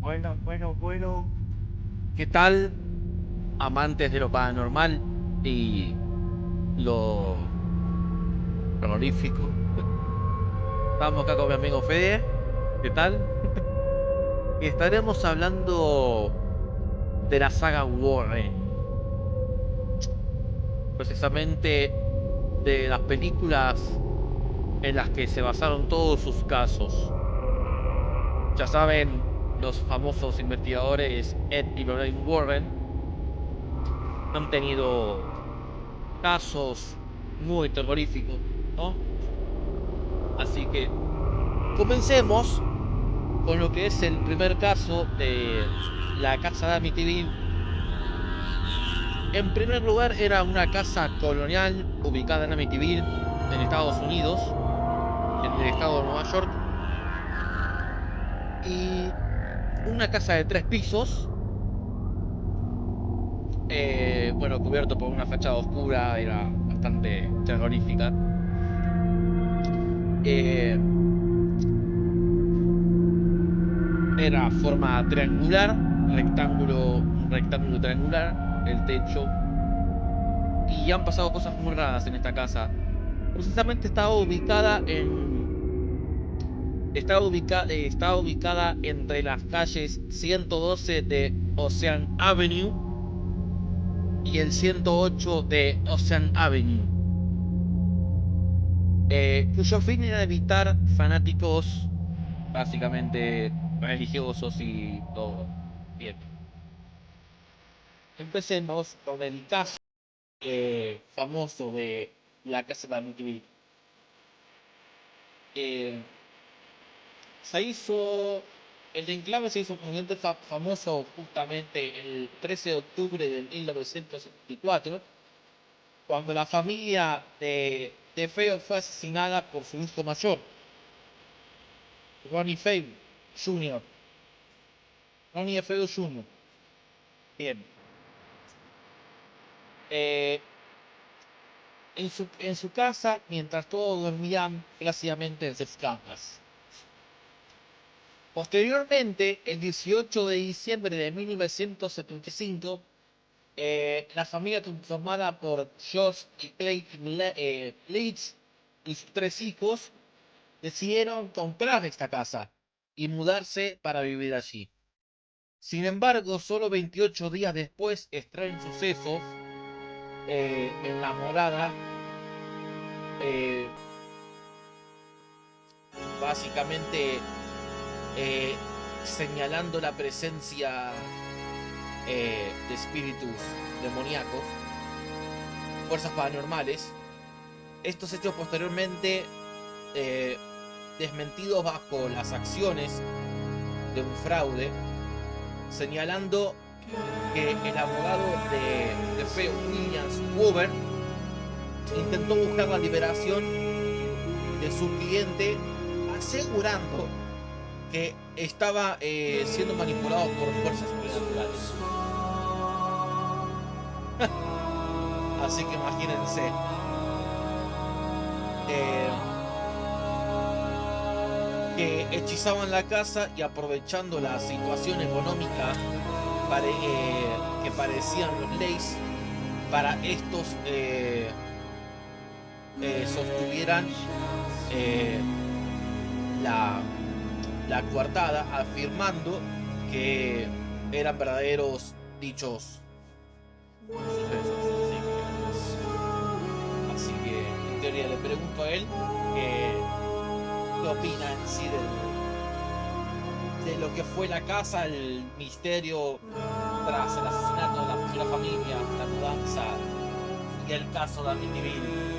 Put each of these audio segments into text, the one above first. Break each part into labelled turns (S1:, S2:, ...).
S1: Bueno. ¿Qué tal, amantes de lo paranormal y lo terrorífico? Estamos acá con mi amigo Fede. ¿Qué tal? Y estaremos hablando de la saga Warren, precisamente de las películas en las que se basaron todos sus casos. Ya saben, los famosos investigadores Ed y Lorraine Warren han tenido casos muy terroríficos, ¿no? Así que comencemos con lo que es el primer caso de la casa de Amityville. En primer lugar, era una casa colonial ubicada en Amityville, en Estados Unidos, en el estado de Nueva York, y una casa de 3 pisos, bueno, cubierto por una fachada oscura, era bastante terrorífica. Eh, Era forma triangular, un rectángulo triangular, el techo, y han pasado cosas muy raras en esta casa. Precisamente estaba ubicada entre las calles 112 de Ocean Avenue y el 108 de Ocean Avenue, cuyo fin era evitar fanáticos básicamente religiosos y todo. Bien, empecemos con el caso famoso de la casa de Amityville. Eh, Se hizo, el enclave se hizo mundialmente famoso justamente el 13 de octubre de 1974, cuando la familia de Feo fue asesinada por su hijo mayor, Ronnie Feo Jr. Ronnie Feo Jr. Bien. Eh, en su casa, mientras todos dormían plácidamente en sus camas. Posteriormente, el 18 de diciembre de 1975, la familia conformada por Josh y Clay Leeds y sus 3 hijos decidieron comprar esta casa y mudarse para vivir allí. Sin embargo, solo 28 días después, extraen sucesos en la morada, eh, básicamente eh, señalando la presencia de espíritus demoníacos, fuerzas paranormales. Estos hechos posteriormente eh, desmentidos bajo las acciones de un fraude, señalando que el abogado de Feo, Williams Hoover, intentó buscar la liberación de su cliente, asegurando que estaba siendo manipulado por fuerzas sobrenaturales. Así que imagínense. Eh, que hechizaban la casa y, aprovechando la situación económica que parecían los leyes, para estos sostuvieran eh, la, la coartada, afirmando que eran verdaderos dichos sucesos. Así que en teoría le pregunto a él qué opina en sí de lo que fue la casa, el misterio tras el asesinato de la primera familia, la mudanza y el caso de Amityville.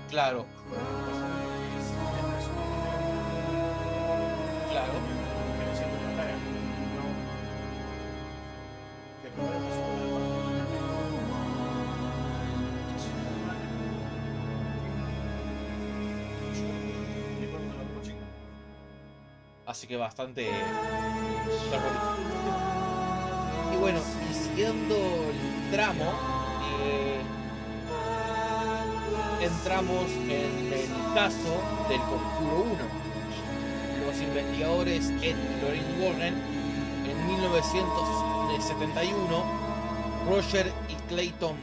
S1: Claro, claro. Así que bastante terrorífico. Y bueno, y siguiendo el tramo, entramos en el caso del Conjuro 1. Los investigadores Ed y Lorraine Warren, en 1971, Roger y Clayton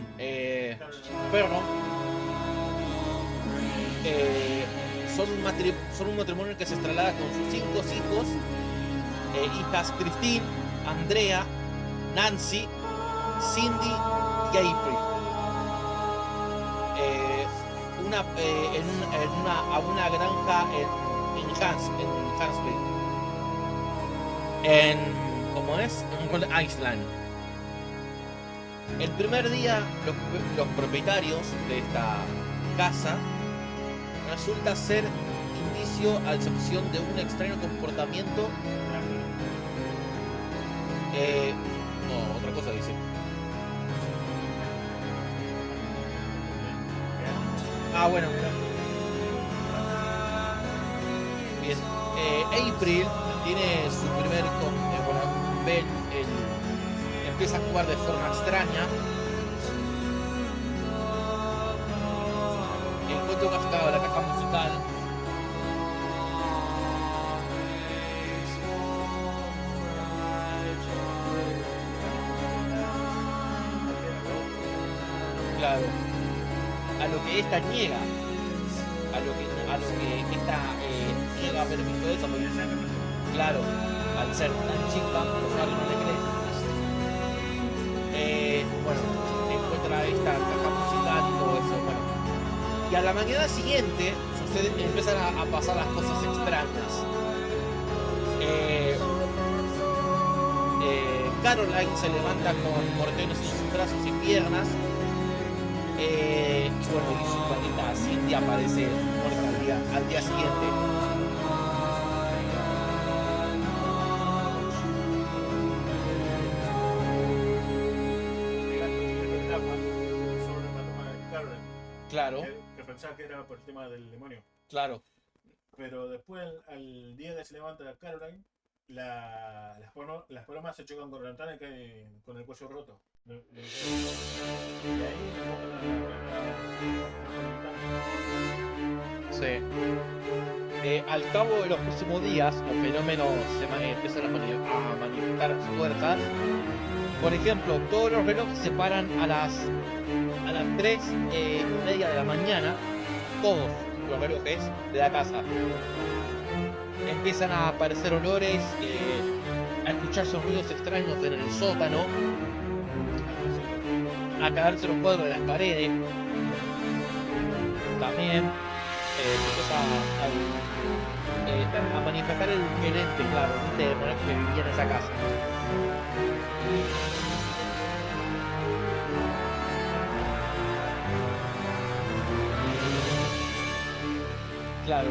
S1: Perron son un matrimonio que se traslada con sus 5 hijos, hijas Christine, Andrea, Nancy, Cindy y April, a una granja en Huntsville, ¿cómo es? En Rhode Island. El primer día, los propietarios de esta casa resulta ser indicio a excepción de un extraño comportamiento. No, otra cosa dice. Bueno. Bien. April tiene su primer Bell, empieza a jugar de forma extraña. Encuentro cascado la caja musical. Claro. A lo que esta niega. A lo que esta niega permiso de eso, porque claro, al ser tan chica, los padres no le creen. Bueno, encuentra esta caja musical y todo eso, bueno. Y a la mañana siguiente empiezan a pasar las cosas extrañas. Caroline se levanta con moretones en sus brazos y piernas. Y bueno, y su patita Cindy aparece muerta al día siguiente. Claro.
S2: Que pensaba que era por el tema del demonio.
S1: Claro.
S2: Pero después, al día que se levanta Caroline, las palomas se chocan con la ventana y caen con el cuello roto. Y ahí
S1: sí. Al cabo de los próximos días, los fenómenos empiezan a manifestar fuerzas. Por ejemplo, todos los relojes se paran a las 3:30 de la mañana. Todos los relojes de la casa. Empiezan a aparecer olores, a escuchar sonidos extraños en el sótano, a caerse los cuadros de las paredes. También empieza a manifestar el ente, claro, de manera que vivía en esa casa. Claro.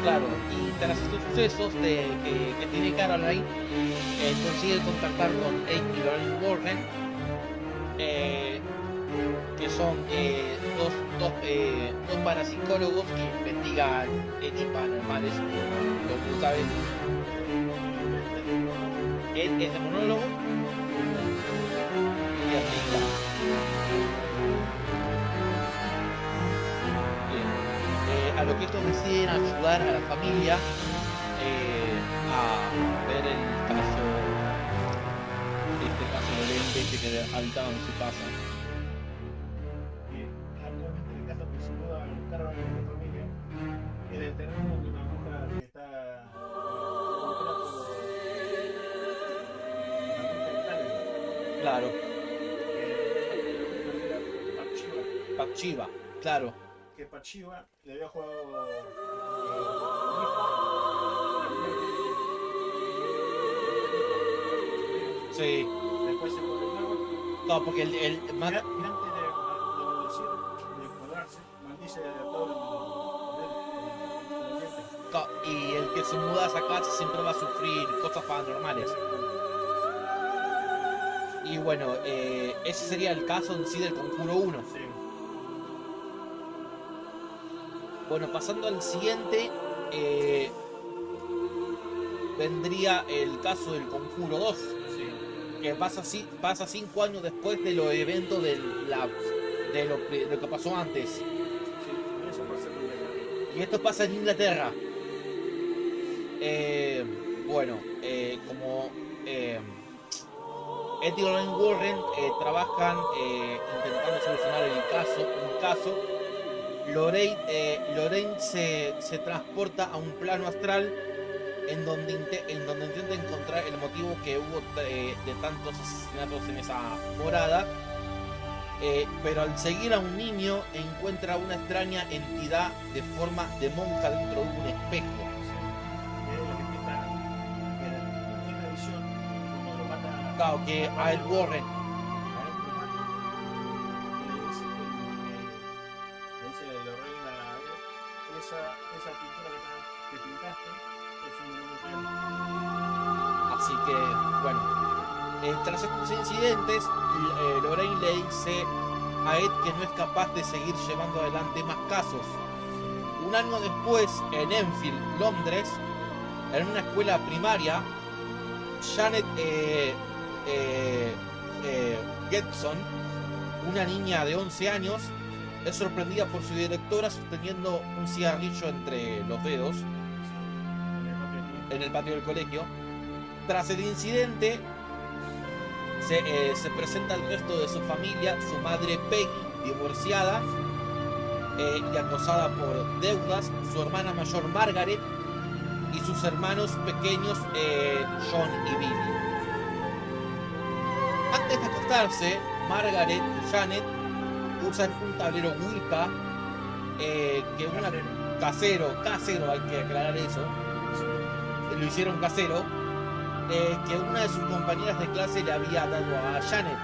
S1: Claro, y tras estos sucesos que tiene Caroline, consigue contactar con Ed y Lorraine Warren, que son dos parapsicólogos que investigan hechos paranormales, como tú sabes. Ed es demonólogo y artista. A lo que estos deciden ayudar a la familia a ver el caso, este caso del ente que habitaban en su casa.
S2: Y actualmente en el caso que se muda a Caroline y la familia es del terreno de una bruja que está
S1: Claro. Pachiva, claro.
S2: Que Pachiva le había jugado
S1: sí.
S2: Después se pone el agua.
S1: No, porque el
S2: Y antes de cuadrarse, maldice a todo
S1: y el que se muda a esa casa siempre va a sufrir cosas paranormales. Y bueno, ese sería el caso en sí del Conjuro 1.
S2: Sí.
S1: Bueno, pasando al siguiente,
S3: vendría el caso del Conjuro 2,
S2: Sí,
S3: que pasa 5 años después de los eventos de lo que pasó antes.
S2: sí, eso pasa en Inglaterra.
S3: Y esto pasa en Inglaterra. Eh, bueno, como eh, Ed y Lorraine Warren trabajan intentando solucionar un caso. Lorraine se transporta a un plano astral en donde intenta encontrar el motivo que hubo de tantos asesinatos en esa morada. Pero al seguir a un niño encuentra una extraña entidad de forma de monja dentro de un espejo.
S2: Sí, es lo que está en la última edición, cuando lo mata
S3: Claro, que a Ed Warren.
S2: a él lo mata, le dice Lorraine a él, esa pintura que pintaste es un demonio real.
S3: Así que, bueno, tras estos incidentes, Lorraine le dice a Ed que no es capaz de seguir llevando adelante más casos. Un año después, en Enfield, Londres, en una escuela primaria, Janet Getson, una niña de 11 años, es sorprendida por su directora sosteniendo un cigarrillo entre los dedos en el patio del colegio. Tras el incidente, se presenta el resto de su familia, su madre Peggy, divorciada y acosada por deudas, su hermana mayor Margaret y sus hermanos pequeños John y Billy. Antes de acostarse, Margaret y Janet usan un tablero Ouija que una casero, hay que aclarar eso, lo hicieron casero, que una de sus compañeras de clase le había dado a Janet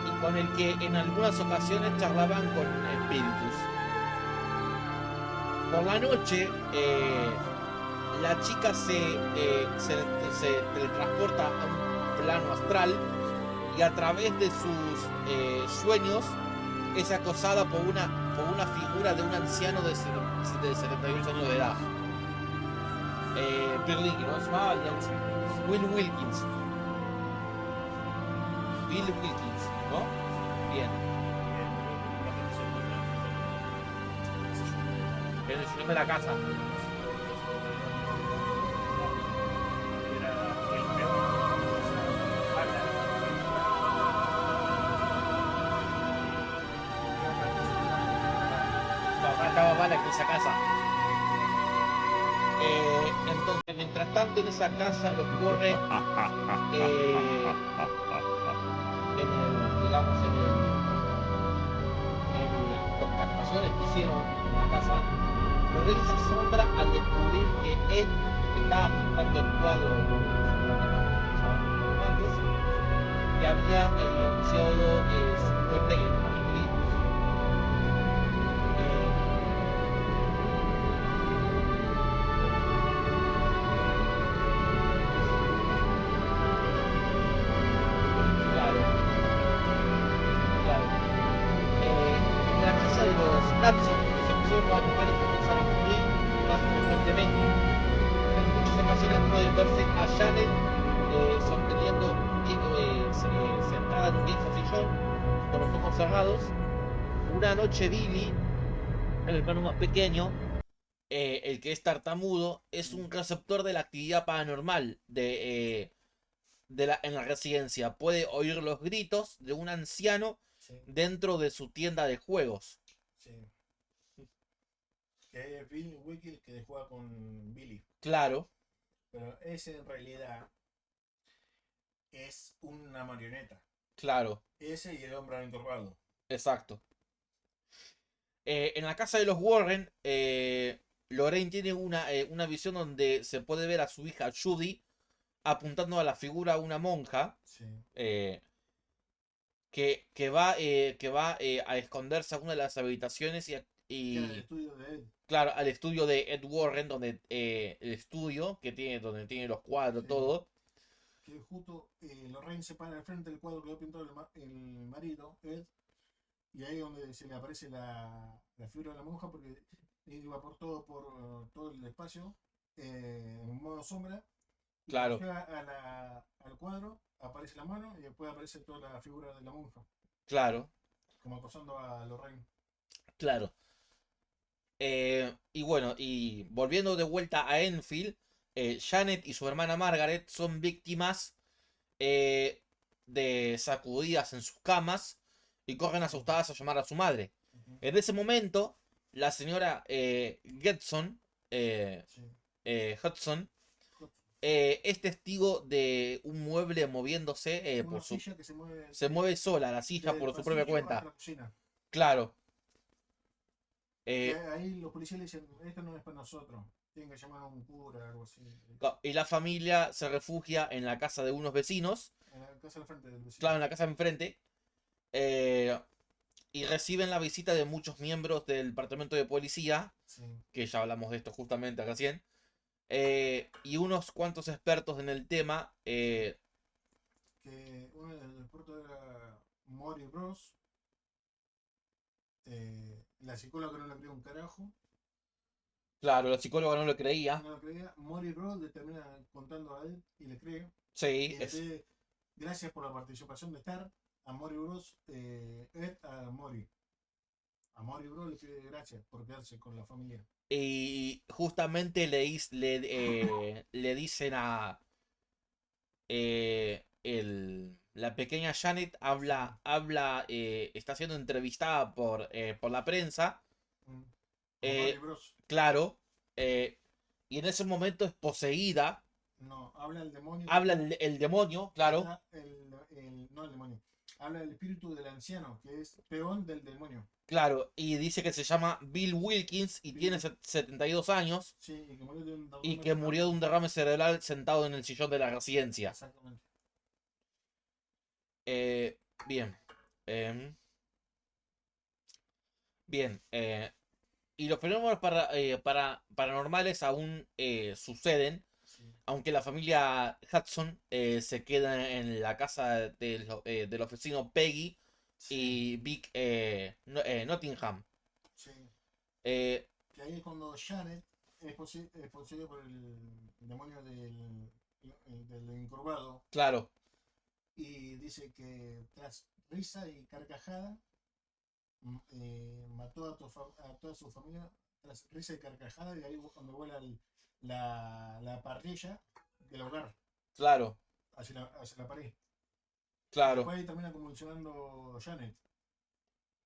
S3: y con el que en algunas ocasiones charlaban con espíritus. Por la noche, la chica se teletransporta a un plano astral y a través de sus sueños es acosada por una figura de un anciano de 72 años de edad. Bill Wilkins, ¿no? Se llamaba Will Wilkins. Bill Wilkins, ¿no? Bien. En el sillón de la casa. Estaba mala en esa casa. Entonces, mientras tanto, en esa casa los corre en las captaciones que hicieron en la casa, los reyes se asombra al descubrir que él estaba pintando el cuadro que había anunciado 50 y Natsu, que se pusieron a tocar y comenzaron a morir más frecuentemente. En muchas ocasiones puede verse a Janet sosteniendo sentada en un viejo sillón con los ojos cerrados. Una noche Billy, el hermano más pequeño, el que es tartamudo, es un receptor de la actividad paranormal en la residencia. Puede oír los gritos de un anciano dentro de su tienda de juegos.
S2: Sí. Que es Bill Wilkins que juega con Billy.
S3: Claro.
S2: Pero ese en realidad es una marioneta.
S3: Claro.
S2: Ese y el hombre encorvado.
S3: Exacto. En la casa de los Warren, Lorraine tiene una visión donde se puede ver a su hija Judy apuntando a la figura de una monja.
S2: Sí.
S3: Que va a esconderse a una de las habitaciones y
S2: el estudio de Ed.
S3: Claro, al estudio de Ed Warren, donde el estudio donde tiene los cuadros, todo.
S2: Que justo Lorraine se para al frente del cuadro que lo pintó el marido, Ed, y ahí es donde se le aparece la figura de la monja, porque iba por todo el espacio en modo sombra. Y
S1: Claro,
S2: cuando llega al cuadro, aparece la mano y después aparece toda la figura de la monja,
S1: claro,
S2: como acosando a Lorraine.
S1: claro. Y bueno, y volviendo de vuelta a Enfield, Janet y su hermana Margaret son víctimas eh, de sacudidas en sus camas y corren
S2: Sí,
S1: asustadas a llamar a su madre.
S2: ujú,
S1: En ese momento, la señora Getson, eh,
S2: sí.
S1: Hudson,
S2: Hot-
S1: es testigo de un mueble moviéndose
S2: Una silla que se mueve
S1: se mueve sola la silla
S2: del
S1: por su propia
S2: pasillo hasta
S1: cuenta.
S2: la cocina.
S1: Claro.
S2: Que
S1: eh,
S2: ahí los policías le dicen, esto no es para nosotros. Tienen que llamar a un cura, algo así.
S1: y la familia se refugia en la casa de unos vecinos,
S2: En la casa al frente del
S1: claro,
S2: vecino.
S1: en la casa de enfrente, eh, y reciben la visita de muchos miembros del departamento de policía,
S2: Sí.
S1: que ya hablamos de esto justamente recién, y unos cuantos expertos en el tema.
S2: Que uno de los expertos era Mori Bros. La psicóloga no le creía un carajo.
S1: Claro, la psicóloga no lo creía.
S2: No lo creía. Mori Bros le termina contando a él y le cree.
S1: Sí,
S2: Y le pide gracias por la participación de estar. A Mori Bros. A Mori. A Mori Bros le pide gracias por quedarse con la familia.
S1: y justamente le dicen a la pequeña Janet
S2: Sí.
S1: está siendo entrevistada por la prensa,
S2: Mm. Por Mori
S1: eh,
S2: Bros.
S1: claro, eh, y en ese momento es poseída,
S2: No, habla el demonio que
S1: habla
S2: está.
S1: el demonio, claro,
S2: Está no el demonio. Habla el espíritu del anciano, que es peón del demonio.
S1: claro, y dice que se llama Bill Wilkins y tiene
S2: Bill-
S1: 72 años
S2: Sí, y que murió de un
S1: y
S2: derrame
S1: que
S2: cerebral.
S1: murió de un derrame cerebral sentado en el sillón de la residencia.
S2: Exactamente.
S1: Eh, bien, em, bien, y los fenómenos paranormales aún suceden,
S2: Sí,
S1: aunque la familia Hudson se queda en la casa del oficino Peggy
S2: sí,
S1: y Vic Nottingham.
S2: sí.
S1: Eh,
S2: Que ahí es cuando Janet es poseída por el demonio del incurvado
S1: claro,
S2: y dice que tras risa y carcajada mató a toda su familia tras risa y carcajada y ahí es cuando vuela la parrilla del hogar
S1: claro,
S2: hacia la pared. Y
S1: claro,
S2: después ahí termina convulsionando Janet.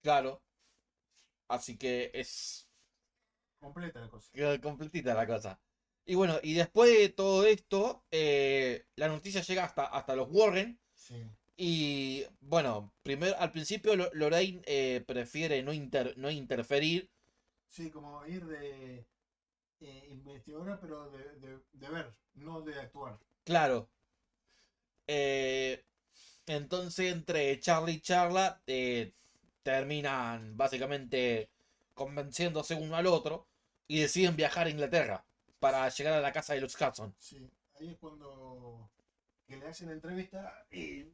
S1: claro. Así que es
S2: Completa la cosa.
S1: completita la cosa. Y bueno, y después de todo esto, la noticia llega hasta los Warren.
S2: Sí.
S1: Y bueno, primero, al principio Lorraine prefiere no interferir.
S2: Sí, como ir de investigadora, pero de ver, no de actuar.
S1: Claro. eh, entonces entre Charlie y Charla terminan básicamente convenciéndose uno al otro y deciden viajar a Inglaterra para llegar a la casa de los Hudson.
S2: Sí, ahí es cuando que le hacen la entrevista y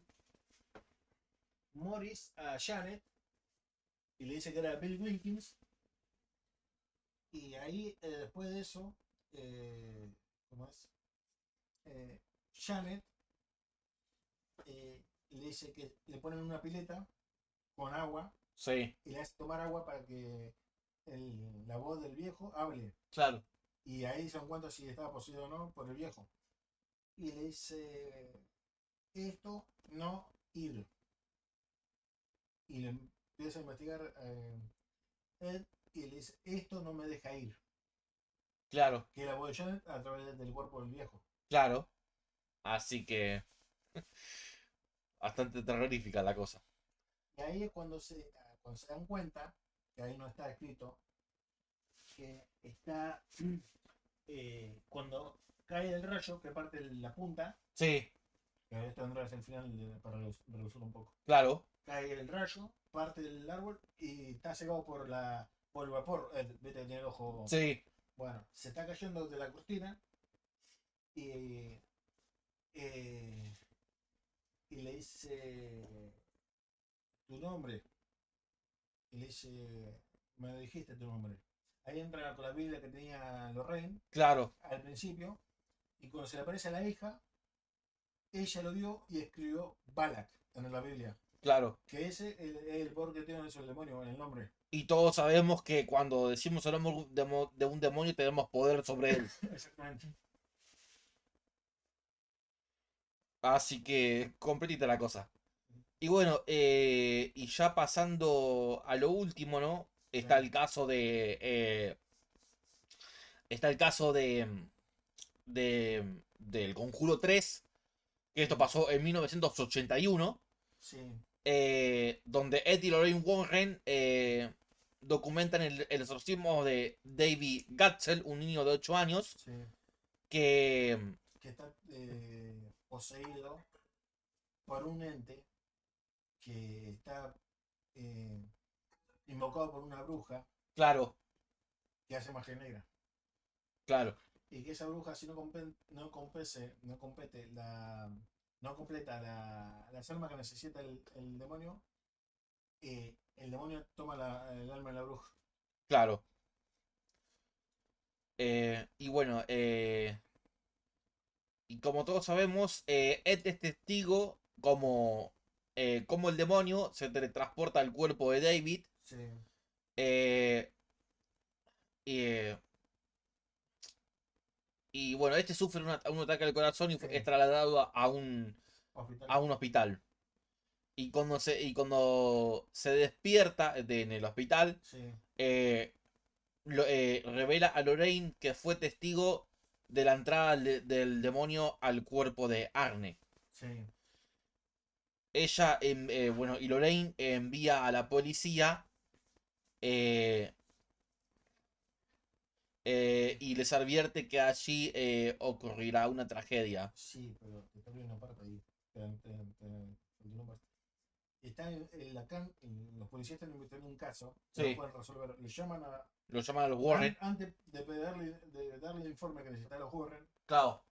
S2: Morris a Janet y le dice que era Bill Wilkins. Y ahí, después de eso, ¿cómo es? Eh, Janet le dice que le ponen una pileta con agua
S1: Sí,
S2: y le hace tomar agua para que la voz del viejo hable.
S1: claro,
S2: Y ahí se dan cuenta si estaba poseído o no por el viejo. Y le dice, esto no ir. Y le empieza a investigar Ed y le dice, esto no me deja ir.
S1: claro,
S2: Que la voz de Janet a través del cuerpo del viejo.
S1: claro. Así que bastante terrorífica la cosa.
S2: Y ahí es cuando se dan cuenta, que ahí no está escrito, que está cuando cae el rayo que parte la punta,
S1: Sí,
S2: que esto vendrá es el final para reducirlo un poco.
S1: claro,
S2: Cae el rayo, parte del árbol y está cegado por el vapor. Vete a tener el ojo.
S1: sí,
S2: Bueno, se está cayendo de la cortina y, eh, y le dice tu nombre. Y le dice, me dijiste tu nombre. Ahí entra con la Biblia que tenía Lorraine
S1: Claro,
S2: al principio. Y cuando se le aparece a la hija, ella lo vio y escribió Balak en la Biblia.
S1: claro.
S2: Que ese es el poder que tiene eso el demonio en el nombre.
S1: Y todos sabemos que cuando decimos el nombre de un demonio tenemos poder sobre él.
S2: Exactamente.
S1: Así que completita la cosa. Y bueno, y ya pasando a lo último, ¿no? Está
S2: Sí.
S1: el caso de. Está el caso del Conjuro 3, que esto pasó en 1981,
S2: Sí.
S1: donde Ed y Lorraine Warren documentan el exorcismo de David Gatzel, un niño de 8 años,
S2: Sí.
S1: que.
S2: Que está poseído por un ente que está eh, invocado por una bruja
S1: Claro,
S2: que hace magia negra.
S1: claro,
S2: Y que esa bruja, si no completa las almas que necesita el demonio, el demonio toma el alma de la bruja.
S1: claro. Y bueno, y como todos sabemos, Ed es testigo como el demonio se teletransporta al cuerpo de David.
S2: Sí,
S1: eh, y, eh, y bueno, este sufre un ataque al corazón y
S2: sí.
S1: es trasladado a
S2: Hospital.
S1: un hospital. Y cuando se despierta en el hospital,
S2: Sí,
S1: eh, revela a Lorraine que fue testigo de la entrada del demonio al cuerpo de Arne.
S2: sí.
S1: Ella, bueno, y Lorraine envía a la policía eh, y les advierte que allí ocurrirá una tragedia.
S2: Sí, pero te perdí una parte ahí. Faltó una parte. Los policías están investigando un caso que no
S1: Sí,
S2: pueden resolver. Le llaman
S1: lo llaman a los Warren.
S2: antes de darle el informe que necesita los Warren,
S1: Claro,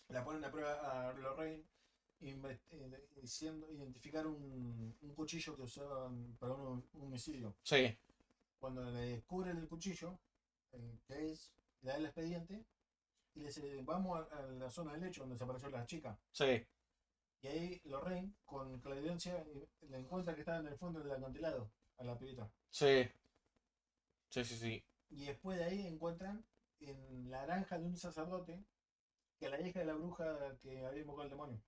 S2: la ponen a prueba a Lorraine diciendo identificar un cuchillo que usaban para un homicidio.
S1: sí,
S2: Cuando le descubren el cuchillo, que es, le da el expediente y le dice, vamos a la zona del hecho donde desapareció la chica.
S1: sí,
S2: Y ahí Lorraine, con clarividencia, le encuentra que estaba en el fondo del acantilado a la pibita.
S1: sí, sí, sí, sí,
S2: Y después de ahí encuentran en la granja de un sacerdote que la hija de la bruja que había invocado al demonio.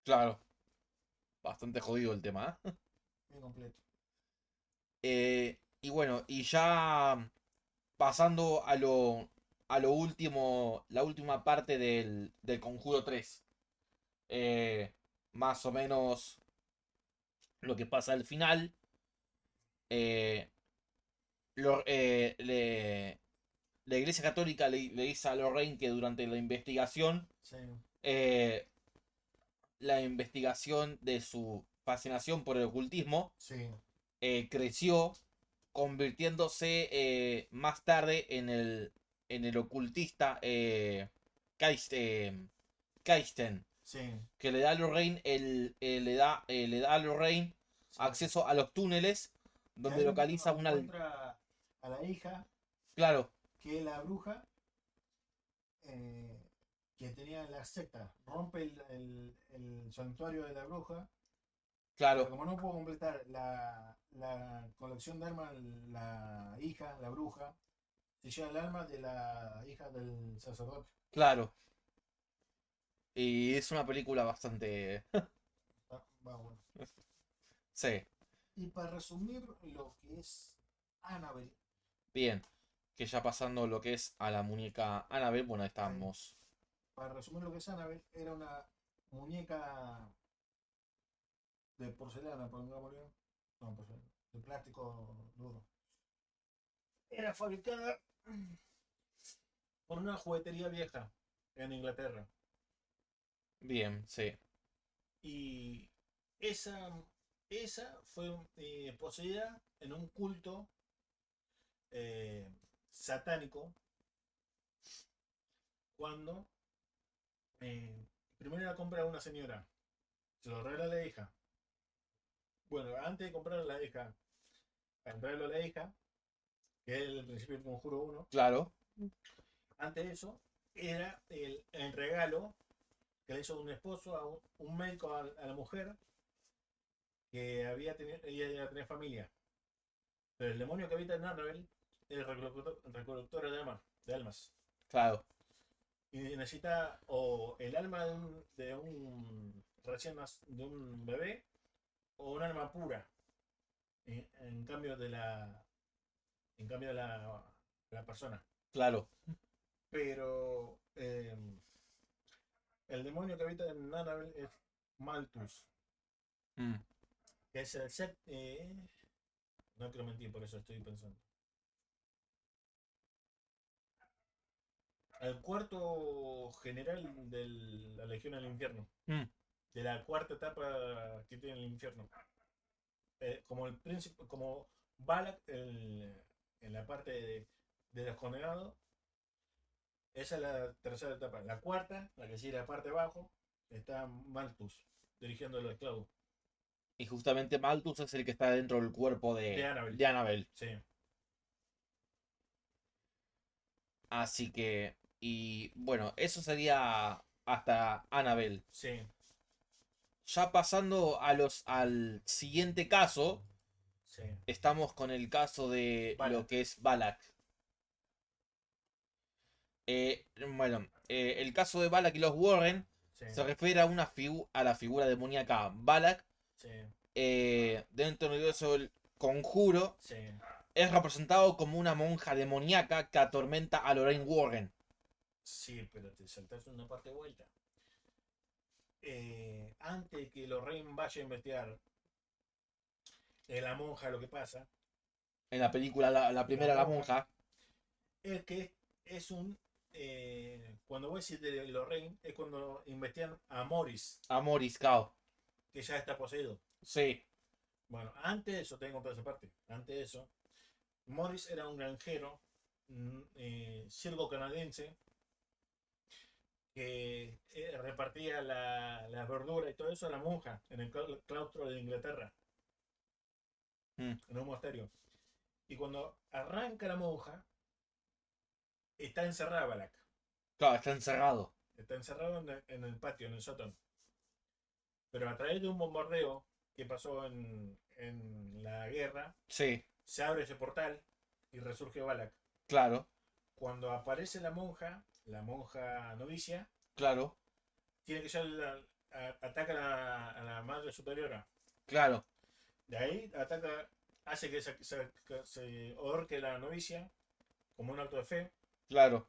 S1: claro. Bastante jodido el tema, ¿eh?
S2: Bien completo.
S1: Y bueno, y ya pasando a lo último, la última parte del Conjuro 3. eh, Más o menos lo que pasa al final. eh, la Iglesia Católica le dice a Lorraine que durante
S2: Sí,
S1: eh, la investigación de su fascinación por el ocultismo
S2: sí,
S1: creció, convirtiéndose más tarde en el ocultista Kaisten,
S2: sí.
S1: que le da a Lorraine, le da a Lorraine
S2: Sí.
S1: acceso a los túneles
S2: Que
S1: donde
S2: ahí
S1: localiza una.
S2: encuentra a la hija,
S1: Claro,
S2: que es la bruja, eh, que tenía la secta. Rompe el santuario de la bruja. Pero
S1: claro,
S2: como no pudo completar la colección de armas, la hija, la bruja, se lleva el alma de la hija del sacerdote.
S1: claro. Y es una película bastante.
S2: Va bueno.
S1: Sí,
S2: Y para resumir lo que es Annabelle,
S1: bien. Que ya pasando lo que es a la muñeca Annabelle, bueno,
S2: sí,
S1: estamos.
S2: para resumir lo que es Annabelle, era una muñeca de porcelana, pongámosle. No, porcelana, de plástico duro. Era fabricada por una juguetería vieja en Inglaterra.
S1: Bien, sí.
S2: Y esa, esa fue poseída en un culto eh, satánico cuando primero la compra una señora, se lo regala a la hija. Bueno, antes de comprar a la hija, para comprarlo a la hija, que es el principio del Conjuro 1.
S4: Claro.
S2: Antes de eso, era el regalo que le hizo un esposo a un médico a la mujer que ella tenía familia. Pero el demonio que habita en Annabelle es el recolector de almas.
S4: Claro.
S2: Y necesita o el alma de un de un bebé o un alma pura. En cambio de la persona.
S4: Claro.
S2: Pero el demonio que habita en Annabelle es Malthus,
S4: Mm.
S2: que es el set. No quiero mentir, por eso estoy pensando. El cuarto general de la Legión del Infierno.
S4: Mm.
S2: De la cuarta etapa que tiene el infierno. Como el príncipe, como Balak en la parte de los condenados. Esa es la tercera etapa. La cuarta, la que sigue la parte de abajo, está Malthus dirigiendo a los esclavos.
S4: Y justamente Malthus es el que está dentro del cuerpo
S2: De Annabelle.
S4: de Annabelle.
S2: Sí.
S4: Así que, y bueno, eso sería hasta Annabelle.
S2: Sí.
S4: Ya pasando al siguiente caso,
S2: Sí.
S4: estamos con el caso de
S2: Balak.
S4: lo que es Balak. Bueno, el caso de Balak y los Warren
S2: Sí.
S4: se refiere a a la figura demoníaca Balak.
S2: Sí.
S4: Dentro del universo del conjuro,
S2: Sí.
S4: es representado como una monja demoníaca que atormenta a Lorraine Warren.
S2: Sí, pero te saltaste una parte de vuelta. Antes que Lorraine vaya a investigar la monja lo que pasa,
S4: En la película, la primera, la monja.
S2: es que es cuando voy a decir de Lorraine, es cuando investigan a Morris,
S4: A Morris, cao.
S2: que ya está poseído.
S4: Sí,
S2: Bueno, antes de eso, tengo que contar esa parte. Antes de eso, Morris era un granjero circo canadiense que repartía la verdura y todo eso a la monja en el claustro de Inglaterra,
S4: Mm.
S2: en un monasterio. Y cuando arranca la monja, está encerrada Balak.
S4: claro, está encerrado.
S2: Está encerrado en el patio, en el sótano. Pero a través de un bombardeo que pasó en la guerra,
S4: Sí,
S2: se abre ese portal y resurge Balak.
S4: claro,
S2: Cuando aparece la monja novicia,
S4: claro,
S2: tiene que ser ataca a la madre superiora.
S4: claro,
S2: De ahí ataca, hace que se ahorque la novicia como un acto de fe.
S4: claro.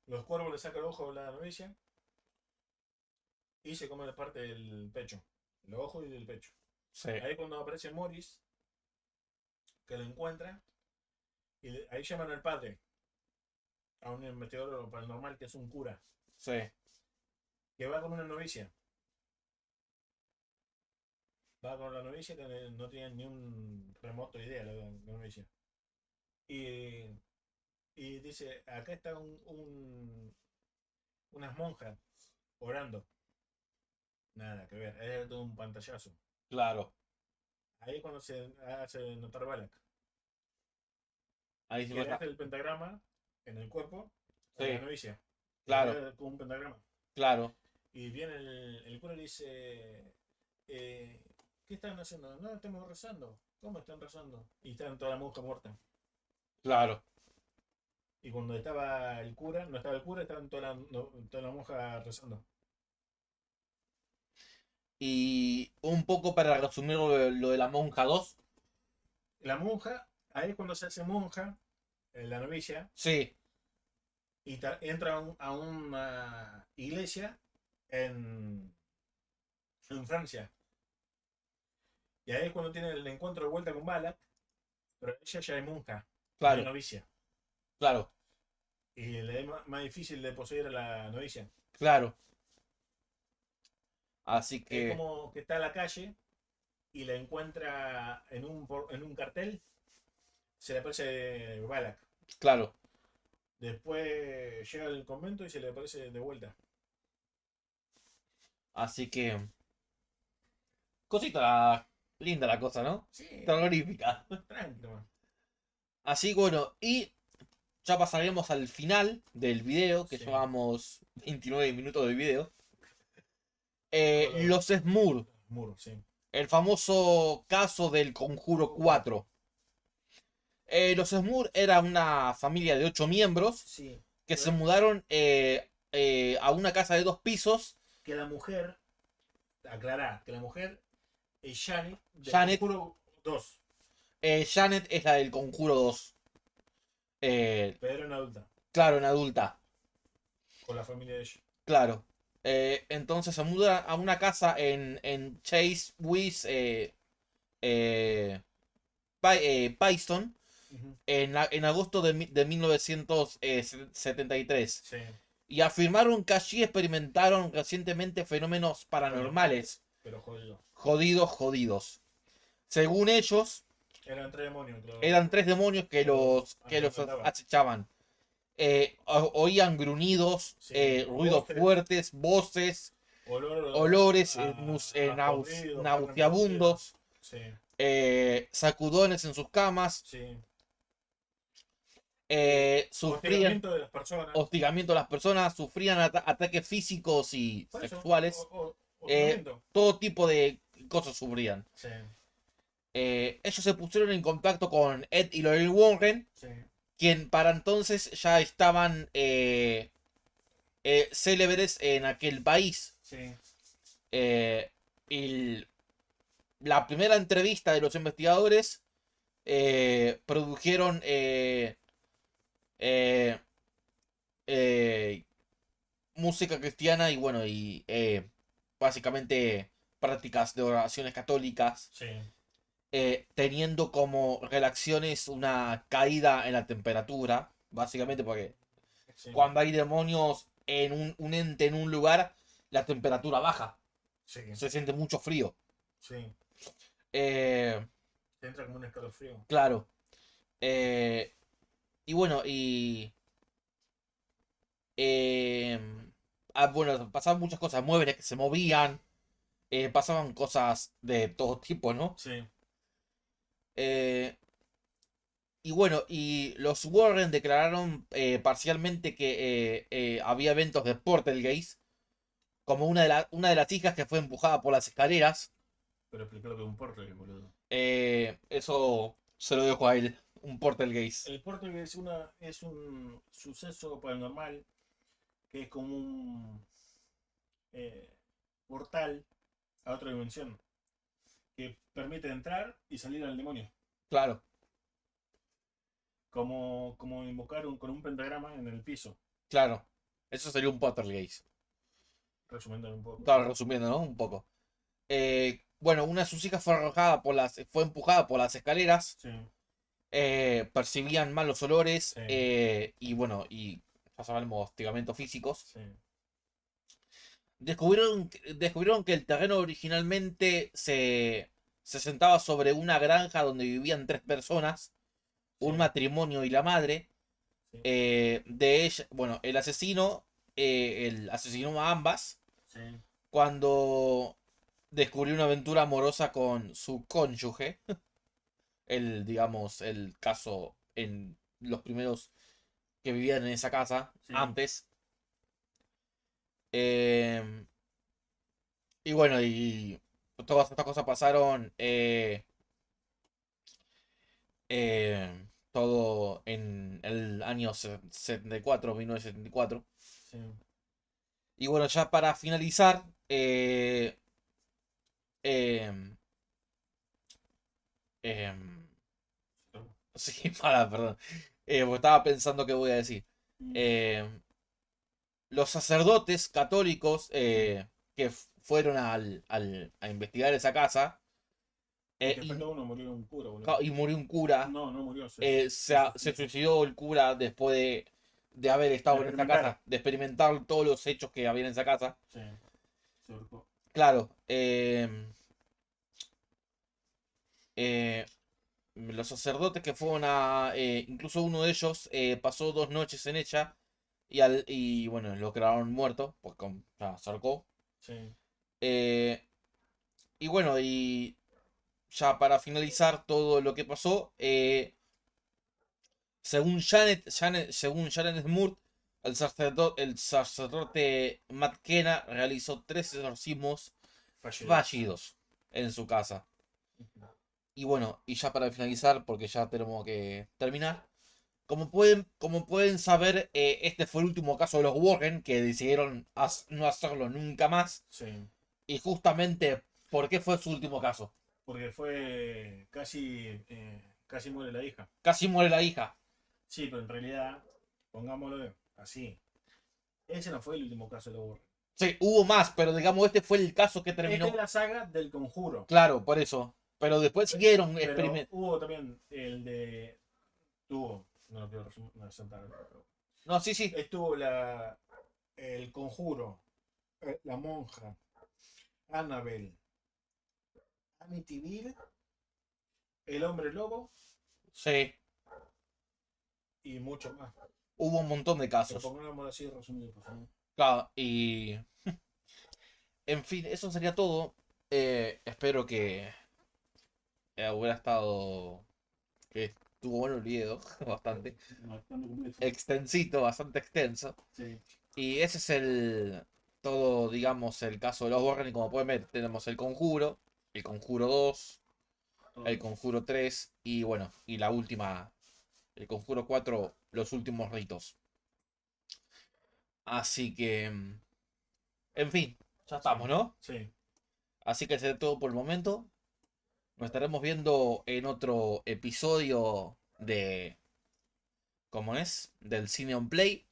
S2: Los cuervos le sacan el ojo a la novicia y se come la parte del pecho, el ojo y del pecho.
S4: Sí,
S2: Ahí cuando aparece Morris, que lo encuentra, y ahí llaman al padre, a un investigador paranormal que es un cura,
S4: sí,
S2: que va con una novicia. Va con la novicia que no tiene ni un remoto idea la novicia. Y dice, acá está unas monjas orando. Nada que ver, es todo un pantallazo.
S4: claro.
S2: Ahí es cuando se hace notar Balak.
S4: Ahí se
S2: Que le
S4: muestra.
S2: hace el pentagrama en el cuerpo a
S4: Sí.
S2: la novicia.
S4: Claro.
S2: Le hace como un pentagrama.
S4: Claro,
S2: Y viene el cura y le dice, ¿qué están haciendo? No, estamos rezando. ¿Cómo están rezando? Y están toda la monja muerta.
S4: claro.
S2: Y cuando estaba el cura, no estaba el cura, estaban toda la monja rezando.
S4: Y un poco para resumir lo de la monja 2.
S2: La monja, ahí es cuando se hace monja, la novicia,
S4: Sí,
S2: y entra a una iglesia en Francia. Y ahí es cuando tiene el encuentro de vuelta con Balak, pero ella ya es monja,
S4: claro,
S2: no es novicia.
S4: claro,
S2: Y le es más difícil de poseer a la novicia.
S4: claro. Así
S2: Es
S4: que,
S2: como que está en la calle y la encuentra en un cartel, se le aparece Balak.
S4: claro.
S2: Después llega al convento y se le aparece de vuelta.
S4: Así que, cosita linda la cosa, ¿no?
S2: Sí,
S4: Terrorífica.
S2: tranquilo.
S4: Así que bueno, y ya pasaremos al final del video, que
S2: Sí.
S4: llevamos 29 minutos de video.
S2: Todo lo-
S4: Los Smurf,
S2: Muro, sí.
S4: el famoso caso del Conjuro 4. Los Smurf era una familia de 8 miembros
S2: Sí.
S4: que se mudaron a una casa de 2 pisos.
S2: Que la mujer, aclará, que la mujer es Janet del
S4: Janet.
S2: Conjuro 2,
S4: Janet es la del Conjuro 2.
S2: pero era una adulta,
S4: Claro, en adulta.
S2: con la familia de ella.
S4: Claro. Entonces se muda a una casa en Chase West Payson
S2: Ujú.
S4: en agosto de 1973.
S2: Sí.
S4: Y afirmaron que allí experimentaron recientemente fenómenos paranormales.
S2: Pero jodido.
S4: Jodidos. Según ellos,
S2: Eran 3 demonios.
S4: eran 3 demonios que los
S2: atormentaban.
S4: acechaban. Oían gruñidos,
S2: Sí,
S4: ruidos
S2: voces.
S4: fuertes, voces, olores
S2: podrido,
S4: nauseabundos,
S2: Sí,
S4: sacudones en sus camas,
S2: sí.
S4: sufrían
S2: Hostigamiento de las personas.
S4: hostigamiento a las personas, sufrían ataques físicos y
S2: Por eso,
S4: sexuales,
S2: hostigamiento.
S4: todo tipo de cosas sufrían.
S2: Sí,
S4: Ellos se pusieron en contacto con Ed y Lorraine Warren,
S2: sí.
S4: quien para entonces ya estaban célebres en aquel país.
S2: Sí.
S4: Y la primera entrevista de los investigadores produjeron música cristiana y bueno, y básicamente prácticas de oraciones católicas,
S2: Sí.
S4: teniendo como reacciones una caída en la temperatura, básicamente porque
S2: Sí.
S4: cuando hay demonios en un ente en un lugar, la temperatura baja,
S2: Sí.
S4: se siente mucho frío.
S2: Sí.
S4: Eh,
S2: Te entra como un escalofrío.
S4: claro. Y bueno, eh, bueno, pasaban muchas cosas, muebles que se movían, pasaban cosas de todo tipo, ¿no?
S2: Sí.
S4: Eh, y bueno, y los Warren declararon parcialmente que había eventos de Portelgeist, como una de las hijas que fue empujada por las escaleras.
S2: Pero explicar lo que es un portal, boludo.
S4: Eso se lo dejo a él, un Portelgeist.
S2: El portal es un suceso paranormal que es como un portal a otra dimensión que permite entrar y salir al demonio.
S4: Claro,
S2: Como invocar con un pentagrama en el piso.
S4: claro. Eso sería un Portelgeist.
S2: Resumiendo un poco.
S4: Claro, resumiendo, ¿no? Un poco. Bueno, una de sus hijas fue empujada por las escaleras.
S2: Sí.
S4: Percibían malos olores.
S2: Sí.
S4: Y bueno, y ya sabemos, hostigamientos físicos.
S2: Sí.
S4: Descubrieron que el terreno originalmente se sentaba sobre una granja donde vivían 3 personas, un
S2: Sí.
S4: matrimonio y la madre.
S2: Sí.
S4: De ella, bueno, el asesinó a ambas
S2: Sí.
S4: cuando descubrió una aventura amorosa con su cónyuge. Digamos, el caso en los primeros que vivían en esa casa
S2: Sí.
S4: antes. Eh, y bueno, y todas estas cosas pasaron todo en el año 74, 1974.
S2: Sí.
S4: Y bueno, ya para finalizar, em, em, sí, perdón. Porque estaba pensando qué voy a decir. Em, los sacerdotes católicos que fueron a investigar esa casa
S2: Y te
S4: y,
S2: falta uno, murió un cura, boludo.
S4: y murió un cura.
S2: No, no murió.
S4: Se suicidó el cura después de haber estado
S2: De
S4: en esa
S2: experimentar.
S4: casa, de experimentar todos los hechos que había en esa casa.
S2: Sí. Se ahorcó.
S4: Claro, los sacerdotes que fueron incluso uno de ellos pasó 2 noches en ella y bueno, lo crearon muerto, pues se ahorcó.
S2: Sí.
S4: Y bueno, y ya para finalizar todo lo que pasó, Según Janet Smurt, el sacerdote Matt Kenna realizó 3 exorcismos fallidos en su casa. Y bueno, y ya para finalizar, porque ya tenemos que terminar. Como pueden saber, este fue el último caso de los Warren, que decidieron no hacerlo nunca más.
S2: Sí,
S4: Y justamente, ¿por qué fue su último caso?
S2: porque fue casi muere la hija.
S4: Casi muere la hija.
S2: Sí, pero en realidad, pongámoslo así. Ese no fue el último caso de los Warren.
S4: Sí, hubo más, pero digamos, este fue el caso que terminó.
S2: Esta es la saga del Conjuro.
S4: Claro, por eso. Pero después siguieron
S2: Pero
S4: experimentando.
S2: hubo también el de... Tuvo, no lo quiero resaltar, pero
S4: No, sí, sí.
S2: estuvo el Conjuro, la monja, Annabelle, Amityville, el hombre lobo
S4: Sí.
S2: y mucho más.
S4: Hubo un montón de
S2: Que
S4: casos.
S2: pongámoslo así resumido, por favor.
S4: Claro, y. En fin, eso sería todo. Espero que hubiera estado. Que estuvo bueno el video, bastante.
S2: Bastante completo.
S4: Extensito, bastante extenso.
S2: Sí.
S4: Y ese es todo, digamos, el caso de los Warren. Y como pueden ver, tenemos el Conjuro 2, el Conjuro 3 y bueno, y la última, el Conjuro 4, los últimos ritos. Así que, en fin, ya estamos, ¿no?
S2: Sí.
S4: Así que será todo por el momento. Nos estaremos viendo en otro episodio de, ¿cómo es? Del Cine on Play,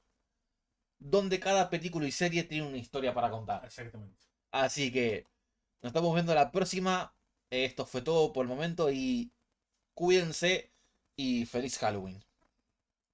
S4: donde cada película y serie tiene una historia para contar.
S2: Exactamente.
S4: Así que nos estamos viendo la próxima. Esto fue todo por el momento y cuídense y feliz Halloween.